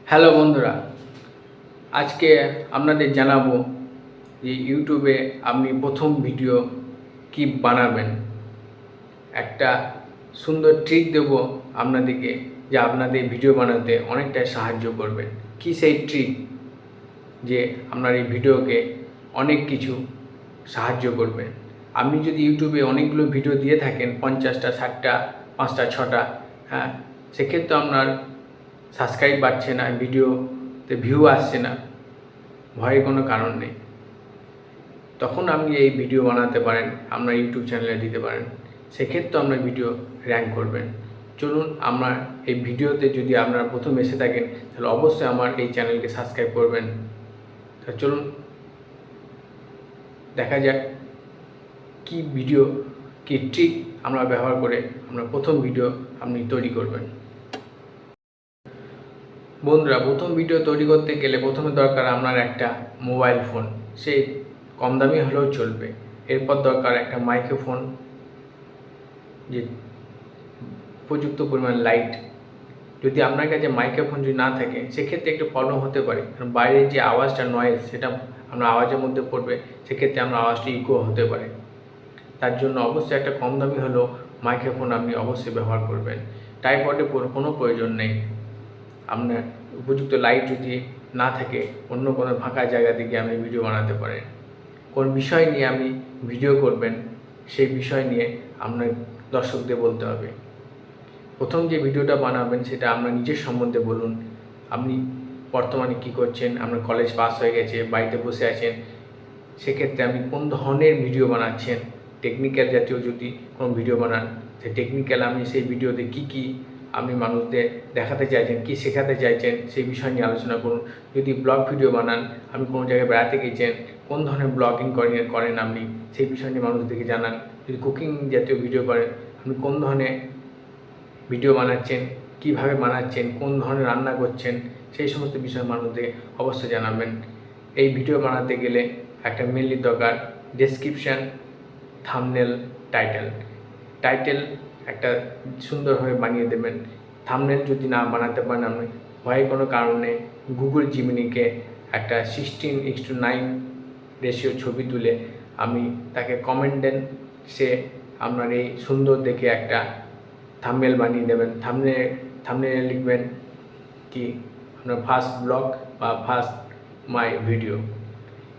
Hello বন্ধুরা, আজকে আপনাদের জানাবো যে ইউটিউবে আপনি প্রথম ভিডিও কি বানাবেন। একটা সুন্দর ট্রিক দেব আপনাদেরকে, যে আপনাদের ভিডিও বানাতে অনেকটাই সাহায্য করবে। কি সেই ট্রিক যে আপনার এই ভিডিওকে অনেক কিছু সাহায্য করবে। আপনি যদি ইউটিউবে অনেকগুলো ভিডিও দিয়ে থাকেন, 50টা 60টা 5টা 6টা, হ্যাঁ, সেক্ষেত্রে আপনার সাবস্ক্রাইব বাড়ছে না, ভিডিওতে ভিউ আসছে না, ভয়ের কোনো কারণ নেই। তখন আপনি এই ভিডিও বানাতে পারেন, আপনার ইউটিউব চ্যানেলে দিতে পারেন, সেক্ষেত্রে আপনার ভিডিও র্যাঙ্ক করবেন। চলুন, আমরা এই ভিডিওতে যদি আপনারা প্রথম এসে থাকেন তাহলে অবশ্যই আমার এই চ্যানেলকে সাবস্ক্রাইব করবেন। তা চলুন দেখা যাক কি ভিডিও, কি ট্রিক আমরা ব্যবহার করে আমরা প্রথম ভিডিও আপনি তৈরি করবেন। বন্ধুরা, প্রথম ভিডিও তৈরি করতে গেলে প্রথমে দরকার আপনার একটা মোবাইল ফোন, সে কম দামি হলেও চলবে। এরপর দরকার একটা মাইক্রোফোন, যে উপযুক্ত পরিমাণ লাইট। যদি আপনার কাছে মাইক্রোফোন যদি না থাকে সেক্ষেত্রে একটু প্রবলেম হতে পারে, কারণ বাইরের যে আওয়াজটা, নয়েজ, সেটা আপনার আওয়াজের মধ্যে পড়বে, সেক্ষেত্রে আপনার আওয়াজটি ইকো হতে পারে। তার জন্য অবশ্যই একটা কম দামি হলেও মাইক্রোফোন আপনি অবশ্যই ব্যবহার করবেন। ট্রাইপডের কোনো প্রয়োজন নেই। আপনার উপযুক্ত লাইট যদি না থাকে, অন্য কোনো ফাঁকা জায়গা থেকে আপনি ভিডিও বানাতে পারেন। কোন বিষয় নিয়ে আপনি ভিডিও করবেন সেই বিষয় নিয়ে আপনার দর্শকদের বলতে হবে। প্রথম যে ভিডিওটা বানাবেন সেটা আপনার নিজের সম্বন্ধে বলুন। আপনি বর্তমানে কী করছেন, আপনার কলেজ পাস হয়ে গেছে, বাড়িতে বসে আছেন, সেক্ষেত্রে আপনি কোন ধরনের ভিডিও বানাচ্ছেন। টেকনিক্যাল জাতীয় যদি কোনো ভিডিও বানান, সেই টেকনিক্যাল আপনি সেই ভিডিওতে কী আপনি মানুষদের দেখাতে চাইছেন, কী শেখাতে চাইছেন, সেই বিষয় নিয়ে আলোচনা করুন। যদি ব্লগ ভিডিও বানান, আপনি কোনো জায়গায় বেড়াতে গিয়েছেন, কোন ধরনের ব্লগিং করেন আপনি, সেই বিষয় নিয়ে মানুষদেরকে জানান। যদি কুকিং জাতীয় ভিডিও করেন, আপনি কোন ধরনের ভিডিও বানাচ্ছেন, কীভাবে বানাচ্ছেন, কোন ধরনের রান্না করছেন, সেই সমস্ত বিষয় মানুষদের অবশ্যই জানাবেন। এই ভিডিও বানাতে গেলে একটা মেনলি দরকার ডেসক্রিপশান, থাম্বনেল, টাইটেল একটা সুন্দরভাবে বানিয়ে দেবেন। থাম্বনেল যদি না বানাতে পারেন, আপনি ভয়ের কোনো কারণে গুগল জিমিনিকে একটা 16:9 রেশিও ছবি তুলে আমি তাকে কমেন্ট দেন, সে আপনার এই সুন্দর দেখে একটা থাম্বনেল বানিয়ে দেবেন। থাম্বনেলে লিখবেন কি আপনার ফার্স্ট ব্লগ বা ফার্স্ট মাই ভিডিও,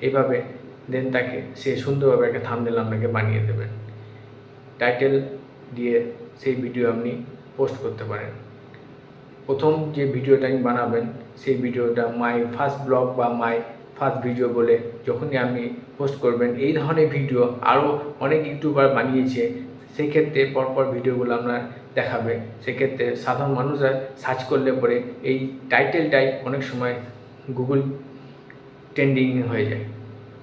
এইভাবে দেন তাকে সে সুন্দরভাবে একটা থাম্বনেল আপনাকে বানিয়ে দেবেন। টাইটেল দিয়ে সেই ভিডিও আপনি পোস্ট করতে পারেন। প্রথম যে ভিডিওটা আপনি বানাবেন সেই ভিডিওটা মাই ফার্স্ট ব্লগ বা মাই ফার্স্ট ভিডিও বলে যখনই আপনি পোস্ট করবেন, এই ধরনের ভিডিও আরও অনেক ইউটিউবার বানিয়েছে, সেক্ষেত্রে পরপর ভিডিওগুলো আপনার দেখাবে। সেক্ষেত্রে সাধারণ মানুষরা সার্চ করলে পরে এই টাইটেলটাই অনেক সময় গুগল ট্রেন্ডিং হয়ে যায়।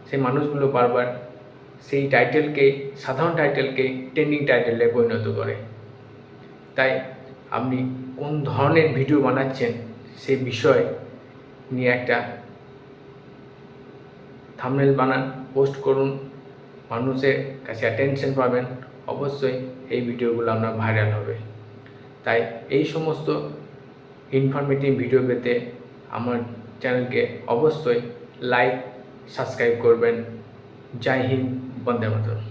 সেই মানুষগুলো বারবার সেই টাইটেলকে, সাধারণ টাইটেলকে ট্রেন্ডিং টাইটেলে পরিণত করে। তাই আপনি কোন ধরনের ভিডিও বানাচ্ছেন সেই বিষয় নিয়ে একটা থাম্বনেল বানান, পোস্ট করুন, মানুষের কাছে অ্যাটেনশন পাবেন, অবশ্যই এই ভিডিওগুলো আপনার ভাইরাল হবে। তাই এই সমস্ত ইনফরমেটিভ ভিডিও পেতে আমার চ্যানেলকে অবশ্যই লাইক, সাবস্ক্রাইব করবেন। জয় হিন্দ, বন্দে মাতরম।